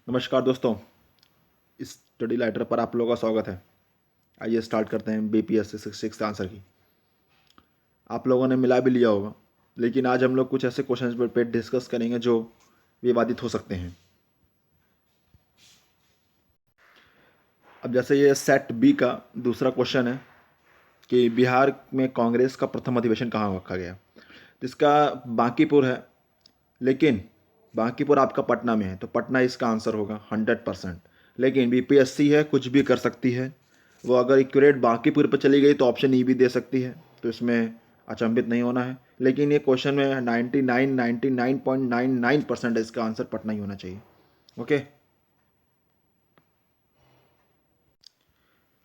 नमस्कार दोस्तों, इस स्टडी लाइटर पर आप लोगों का स्वागत है। आइए स्टार्ट करते हैं बीपीएससी 66 आंसर की। आप लोगों ने मिला भी लिया होगा, लेकिन आज हम लोग कुछ ऐसे क्वेश्चंस पे डिस्कस करेंगे जो विवादित हो सकते हैं। अब जैसे ये सेट बी का दूसरा क्वेश्चन है कि बिहार में कांग्रेस का प्रथम अधिवेशन कहाँ रखा गया। तो इसका बांकीपुर है, लेकिन बांकीपुर आपका पटना में है, तो पटना इसका आंसर होगा 100%। लेकिन बीपीएससी है, कुछ भी कर सकती है। वो अगर एक्यूरेट बांकीपुर पर चली गई तो ऑप्शन ई भी दे सकती है, तो इसमें अचंभित नहीं होना है। लेकिन ये क्वेश्चन में 99.99% इसका आंसर पटना ही होना चाहिए। ओके,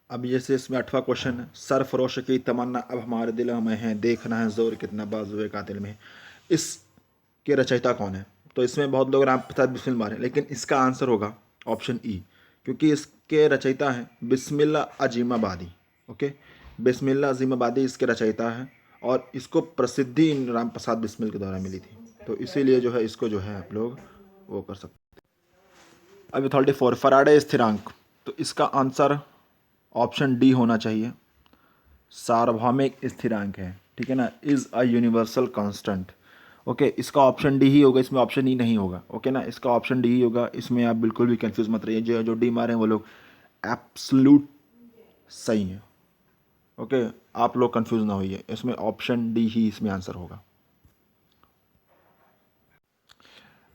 अब जैसे इसमें 8वां क्वेश्चन है, सरफरोश की तमन्ना अब हमारे दिलों में है, देखना है जोर कितना बाजुए कातिल में है। इसके रचयिता कौन है? तो इसमें बहुत लोग राम प्रसाद बिस्मिल मारे, लेकिन इसका आंसर होगा ऑप्शन ई, क्योंकि इसके रचयिता हैं बिस्मिल्लाह अजीमाबादी। ओके, बिस्मिल्लाह अजीमाबादी इसके रचयिता हैं, और इसको प्रसिद्धि राम प्रसाद बिस्मिल के द्वारा मिली थी, तो इसीलिए जो है इसको जो है आप लोग वो कर सकते हैं। अब अथॉरिटी फॉर फराडे स्थिरांक, तो इसका आंसर ऑप्शन डी होना चाहिए, सार्वभौमिक स्थिरांक है। ठीक है ना, is a universal constant. Okay, इसका ऑप्शन डी ही होगा, इसमें ऑप्शन ई नहीं होगा। ओके ना, इसका ऑप्शन डी ही होगा, इसमें आप बिल्कुल भी कंफ्यूज मत रहिए। जो जो डी मारे हैं वो लोग एब्सोल्यूट सही है। ओके, आप लोग कंफ्यूज ना होइए, इसमें ऑप्शन डी ही इसमें आंसर होगा।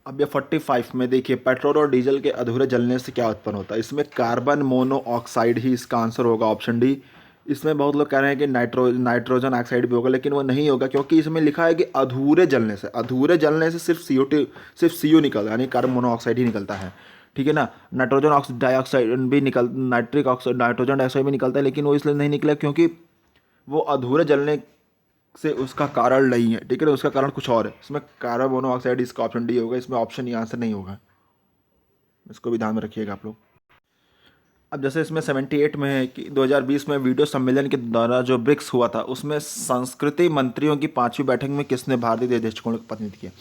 अब ये 45 में देखिए, पेट्रोल और डीजल के अधूरे जलने से क्या उत्पन्न होता है। इसमें कार्बन मोनोऑक्साइड ही इसका आंसर होगा, ऑप्शन डी। इसमें बहुत लोग कह रहे हैं कि नाइट्रोजन ऑक्साइड भी होगा, लेकिन वो नहीं होगा, क्योंकि इसमें लिखा है कि अधूरे जलने से सिर्फ CO2 सिर्फ CO निकलता है, यानी कार्बन मोनोऑक्साइड ही निकलता है। ठीक है ना, डाइऑक्साइड भी निकल नाइट्रिक ऑक्साइड नाइट्रोजन डाइऑक्साइड भी निकलता है, लेकिन वो इसलिए नहीं निकला क्योंकि वो अधूरे जलने से उसका कारण नहीं है। ठीक है ना, उसका कारण कुछ और है। इसमें कार्बन मोनोऑक्साइड इसका ऑप्शन डी होगा, इसमें ऑप्शन ई आंसर नहीं होगा। इसको भी ध्यान में रखिएगा आप लोग। अब जैसे इसमें 78 में है कि 2020 में वीडियो सम्मेलन के द्वारा जो ब्रिक्स हुआ था, उसमें संस्कृति मंत्रियों की 5वीं बैठक में किसने भारतीय दृष्टिकोण का प्रतिनिधित्व किया।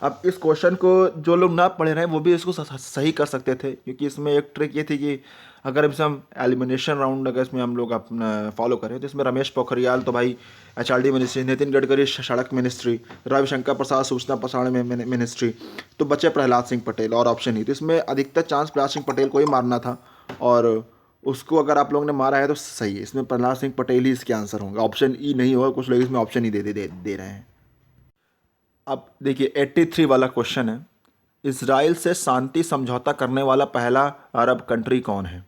अब इस क्वेश्चन को जो लोग ना पढ़े रहे हैं वो भी इसको सही कर सकते थे, क्योंकि इसमें एक ट्रिक ये थी कि अगर इसमें हम एलिमिनेशन राउंड अगर इसमें हम लोग अपना फॉलो करें, तो इसमें रमेश पोखरियाल तो भाई HRD मिनिस्ट्री, नितिन गडकरी सड़क मिनिस्ट्री, रविशंकर प्रसाद सूचना प्रसारण मिनिस्ट्री, तो बचे प्रहलाद सिंह पटेल और ऑप्शन ही। तो इसमें अधिकतर चांस प्रहलाद सिंह पटेल को ही मारना था, और उसको अगर आप लोगों ने मारा है तो सही है। इसमें प्रहलाद सिंह पटेल ही इसके आंसर होंगे, ऑप्शन ई नहीं होगा। कुछ लोग इसमें ऑप्शन ही दे रहे हैं। अब देखिए 83 वाला क्वेश्चन है, इजराइल से शांति समझौता करने वाला पहला अरब कंट्री कौन है।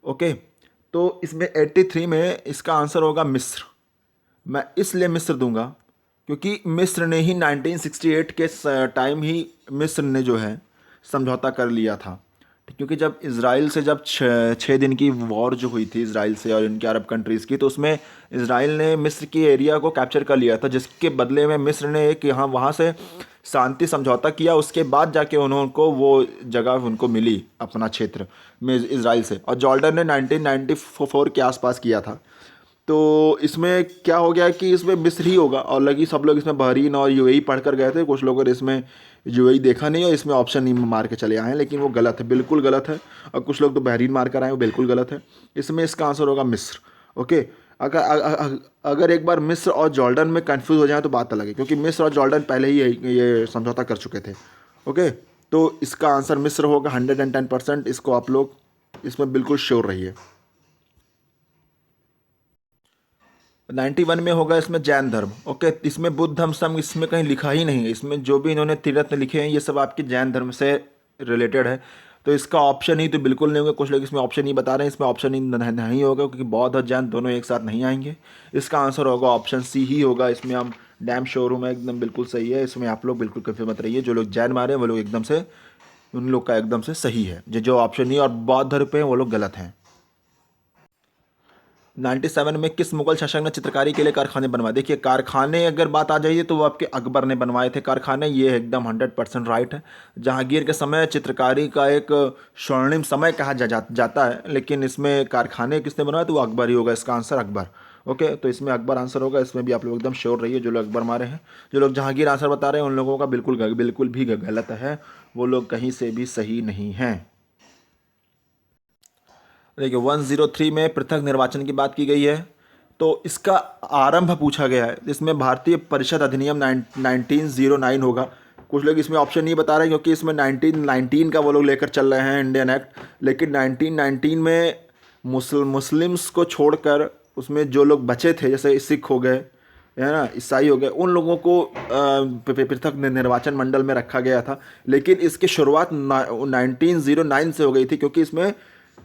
ओके, तो इसमें 83 में इसका आंसर होगा मिस्र। मैं इसलिए मिस्र दूंगा क्योंकि मिस्र ने ही 1968 के टाइम ही मिस्र ने जो है समझौता कर लिया था। क्योंकि जब इसराइल से जब 6 दिन की वॉर जो हुई थी इसराइल से और इनके अरब कंट्रीज़ की, तो उसमें इसराइल ने मिस्र की एरिया को कैप्चर कर लिया था, जिसके बदले में मिस्र ने एक यहाँ वहाँ से शांति समझौता किया। उसके बाद जाके उनको वो जगह उनको मिली अपना क्षेत्र में इसराइल से, और जॉर्डन ने 1994 के आसपास किया था। तो इसमें क्या हो गया कि इसमें मिस्र ही होगा, और लगी सब लोग इसमें बहरीन और UAE पढ़ कर गए थे। कुछ लोगों ने इसमें UAE देखा नहीं और इसमें ऑप्शन नहीं मार के चले आए हैं, लेकिन वो गलत है, बिल्कुल गलत है। और कुछ लोग तो बहरीन मार कर आए, वो बिल्कुल गलत है। इसमें इसका आंसर होगा मिस्र। ओके, अगर एक बार मिस्र और जॉर्डन में कंफ्यूज हो जाए तो बात अलग है, क्योंकि मिस्र और जॉर्डन पहले ही ये समझौता कर चुके थे। ओके, तो इसका आंसर मिस्र होगा 110%। इसको आप लोग इसमें बिल्कुल श्योर रहिए। 91 में होगा इसमें जैन धर्म। ओके, इसमें बुद्ध धर्म सम इसमें कहीं लिखा ही नहीं है। इसमें जो भी इन्होंने तीर्थ लिखे हैं ये सब आपके जैन धर्म से रिलेटेड है, तो इसका ऑप्शन ही तो बिल्कुल नहीं होगा। कुछ लोग इसमें ऑप्शन ही बता रहे हैं, इसमें ऑप्शन ही नहीं होगा, क्योंकि बौद्ध और जैन दोनों एक साथ नहीं आएंगे। इसका आंसर होगा ऑप्शन सी ही होगा। इसमें हम डैम श्योर हूँ मैं, एकदम बिल्कुल सही है। इसमें आप लोग बिल्कुल कंफ्यूज मत रहिए। जो लोग जैन मारे हैं वो लोग एकदम से उन लोग का एकदम से सही है, जो ऑप्शन नहीं और बौद्ध धर्म पे हैं वो लोग गलत हैं। 97 में किस मुगल शासक ने चित्रकारी के लिए कारखाने बनवाए। देखिए, कारखाने अगर बात आ जाइए तो वो आपके अकबर ने बनवाए थे कारखाने, ये एकदम 100% राइट है। जहांगीर के समय चित्रकारी का एक स्वर्णिम समय कहा जाता है, लेकिन इसमें कारखाने किसने बनवाए तो वो अकबर ही होगा। इसका आंसर अकबर। ओके, तो इसमें अकबर आंसर होगा। इसमें भी आप लोग एकदम श्योर रहिए, जो लोग अकबर मारे हैं। जो लोग जहांगीर आंसर बता रहे हैं उन लोगों का बिल्कुल भी गलत है, वो लोग कहीं से भी सही नहीं हैं। देखिए 103 में पृथक निर्वाचन की बात की गई है, तो इसका आरंभ पूछा गया है। इसमें भारतीय परिषद अधिनियम 1909 होगा। कुछ लोग इसमें ऑप्शन नहीं बता रहे हैं क्योंकि इसमें 1919 का वो लोग लेकर चल रहे हैं इंडियन एक्ट, लेकिन 1919 में मुस्लिम्स को छोड़कर उसमें जो लोग बचे थे, जैसे सिख हो गए, है ना, ईसाई हो गए, उन लोगों को पृथक निर्वाचन मंडल में रखा गया था। लेकिन इसकी शुरुआत 1909 से हो गई थी, क्योंकि इसमें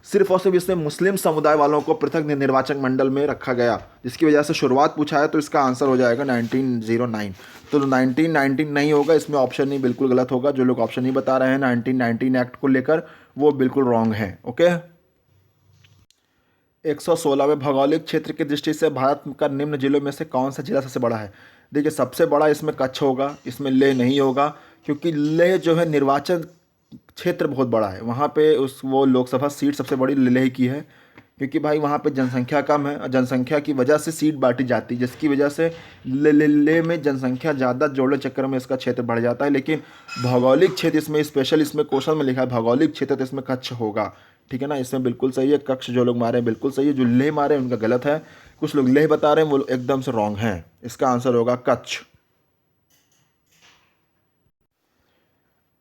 सिर्फ और सिर्फ इसमें मुस्लिम समुदाय वालों को पृथक निर्वाचन मंडल में रखा गया, जिसकी वजह से शुरुआत पूछा है, तो इसका आंसर हो जाएगा 1909। तो 1919 नहीं होगा, इसमें ऑप्शन नहीं, बिल्कुल गलत होगा। जो लोग ऑप्शन नहीं बता रहे हैं 1919 एक्ट को लेकर, वो बिल्कुल रॉन्ग है। ओके, 116 में भौगोलिक क्षेत्र की दृष्टि से भारत का निम्न जिलों में से कौन सा जिला सबसे बड़ा है? देखिए सबसे बड़ा इसमें कच्छ होगा, इसमें लेह नहीं होगा, क्योंकि लेह जो है निर्वाचन क्षेत्र बहुत बड़ा है, वहाँ पे वो लोकसभा सीट सबसे बड़ी लेह की है, क्योंकि भाई वहाँ पे जनसंख्या कम है और जनसंख्या की वजह से सीट बांटी जाती है, जिसकी वजह से लेह में जनसंख्या ज़्यादा जोड़ने चक्कर में इसका क्षेत्र बढ़ जाता है। लेकिन भौगोलिक क्षेत्र इसमें स्पेशल, इसमें क्वेश्चन में लिखा है भौगोलिक क्षेत्र, तो इसमें कच्छ होगा। ठीक है ना, इसमें बिल्कुल सही है। कच्छ जो लोग मारे हैं बिल्कुल सही है, जो लेह मारे हैं उनका गलत है। कुछ लोग लेह बता रहे हैं, वो एकदम से रॉन्ग हैं। इसका आंसर होगा कच्छ।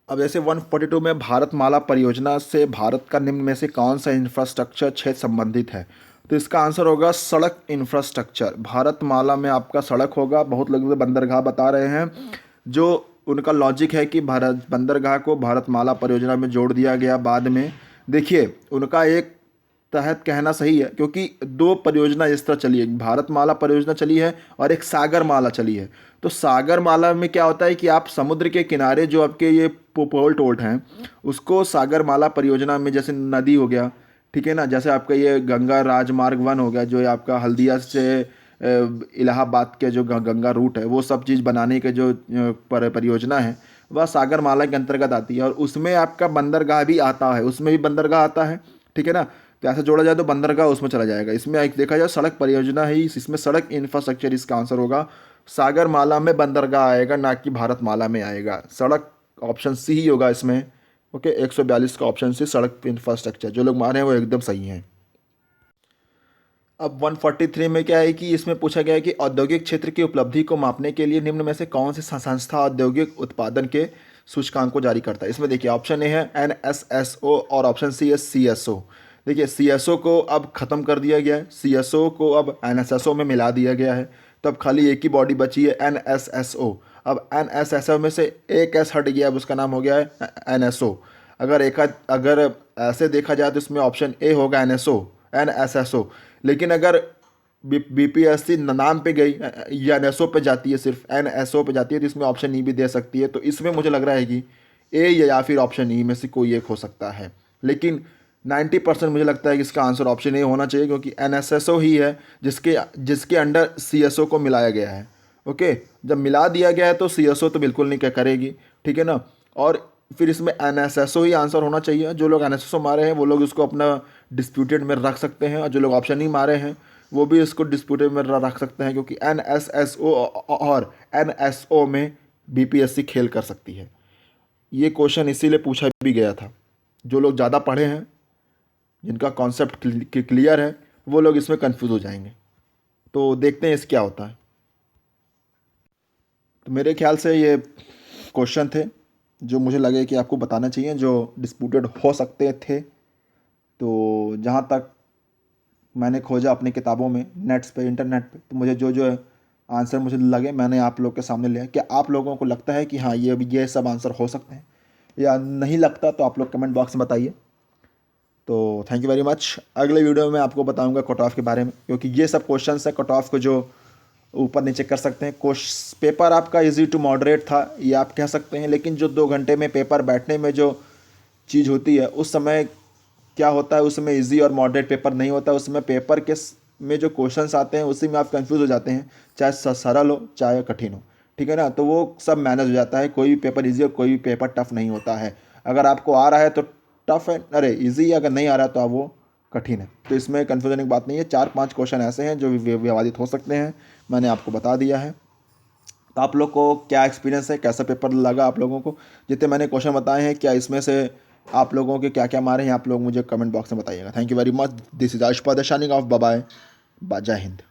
अब जैसे 142 में भारतमाला परियोजना से भारत का निम्न में से कौन सा इंफ्रास्ट्रक्चर क्षेत्र संबंधित है? तो इसका आंसर होगा सड़क इंफ्रास्ट्रक्चर। भारतमाला में आपका सड़क होगा। बहुत लोग बंदरगाह बता रहे हैं, जो उनका लॉजिक है कि भारत बंदरगाह को भारतमाला परियोजना में जोड़ दिया गया बाद में। देखिए उनका एक तहत कहना सही है, क्योंकि दो परियोजना इस तरह चली है, भारतमाला परियोजना चली है और एक सागरमाला चली है। तो सागरमाला में क्या होता है कि आप समुद्र के किनारे जो आपके ये पोर्ट वोल्ट हैं, उसको सागरमाला परियोजना में, जैसे नदी हो गया, ठीक है ना, जैसे आपका ये गंगा राजमार्ग 1 हो गया, जो ये आपका हल्दिया से इलाहाबाद के जो गंगा रूट है, वो सब चीज़ बनाने के जो परियोजना है, वह सागरमाला के अंतर्गत आती है। और उसमें आपका बंदरगाह भी आता है, उसमें भी बंदरगाह आता है। ठीक है ना, तो ऐसा जोड़ा जाए तो बंदरगाह उसमें चला जाएगा। इसमें एक देखा जाए सड़क परियोजना है, इसमें सड़क इंफ्रास्ट्रक्चर इसका आंसर होगा। सागरमाला में बंदरगाह आएगा, ना कि भारतमाला में आएगा। सड़क ऑप्शन सी ही होगा इसमें। ओके, 142 का ऑप्शन सी सड़क इंफ्रास्ट्रक्चर। जो लोग मारे हैं वो एकदम सही हैं। अब 143 में क्या है कि इसमें पूछा गया है कि औद्योगिक क्षेत्र की उपलब्धि को मापने के लिए निम्न में से कौन सी संस्था औद्योगिक उत्पादन के सूचकांक को जारी करता है? इसमें देखिए ऑप्शन ए है NSSO और ऑप्शन सी है CSO। देखिए CSO को अब ख़त्म कर दिया गया है, CSO को अब NSSO में मिला दिया गया है, तो अब खाली एक ही बॉडी बची है NSSO। अब NSSO में से एक एस हट गया, अब उसका नाम हो गया है NSO। अगर ऐसे देखा जाए तो इसमें ऑप्शन ए होगा NSSO। लेकिन अगर BPSC नाम पे गई या NSO पे जाती है, सिर्फ NSO पे जाती है, तो इसमें ऑप्शन ई भी दे सकती है। तो इसमें मुझे लग रहा है कि ए या फिर ऑप्शन ई में से कोई एक हो सकता है, लेकिन 90% मुझे लगता है कि इसका आंसर ऑप्शन ए होना चाहिए, क्योंकि NSSO ही है जिसके अंडर CSO को मिलाया गया है। ओके, जब मिला दिया गया है तो CSO तो बिल्कुल नहीं क्या करेगी। ठीक है ना, और फिर इसमें NSSO ही आंसर होना चाहिए। जो लोग NSSO मारे हैं वो लोग इसको अपना डिस्प्यूटेड में रख सकते हैं, और जो लोग ऑप्शन नहीं मारे हैं वो भी इसको डिस्प्यूटेड में रख सकते हैं, क्योंकि NSSO और NSO में BPSC खेल कर सकती है। ये क्वेश्चन इसीलिए पूछा भी गया था। जो लोग ज़्यादा पढ़े हैं, जिनका कॉन्सेप्ट क्लियर है, वो लोग इसमें कंफ्यूज हो जाएंगे। तो देखते हैं इस क्या होता है। तो मेरे ख्याल से ये क्वेश्चन थे जो मुझे लगे कि आपको बताना चाहिए, जो डिस्प्यूटेड हो सकते थे। तो जहाँ तक मैंने खोजा अपनी किताबों में, नेट्स पे, इंटरनेट पे, तो मुझे जो आंसर मुझे लगे मैंने आप लोग के सामने लिया। क्या आप लोगों को लगता है कि हाँ ये सब आंसर हो सकते हैं, या नहीं लगता? तो आप लोग कमेंट बॉक्स में बताइए। तो थैंक यू वेरी मच। अगले वीडियो में आपको बताऊंगा कट ऑफ के बारे में, क्योंकि ये सब क्वेश्चन है कट ऑफ को जो ऊपर नीचे कर सकते हैं। पेपर आपका इजी टू मॉडरेट था, ये आप कह सकते हैं, लेकिन जो 2 घंटे में पेपर बैठने में जो चीज़ होती है, उस समय क्या होता है, उस समय ईजी और मॉडरेट पेपर नहीं होता। उसमें पेपर के में जो क्वेश्चंस आते हैं उसी में आप कंफ्यूज हो जाते हैं, चाहे सरल हो चाहे कठिन हो। ठीक है ना, तो वो सब मैनेज हो जाता है। कोई भी पेपर ईजी और कोई भी पेपर टफ नहीं होता है। अगर आपको आ रहा है तो टफ है, अरे ईजी है, अगर नहीं आ रहा तो आप वो कठिन है। तो इसमें कन्फ्यूजन की बात नहीं है, 4-5 क्वेश्चन ऐसे हैं जो विवादित हो सकते हैं, मैंने आपको बता दिया है। तो आप लोग को क्या एक्सपीरियंस है, कैसा पेपर लगा आप लोगों को, जितने मैंने क्वेश्चन बताए हैं क्या इसमें से आप लोगों के क्या क्या मारे हैं, आप लोग मुझे कमेंट बॉक्स में बताइएगा। Thank you very much. This is आयुष्पाद शाइनिंग ऑफ। Bye bye. जय हिंद।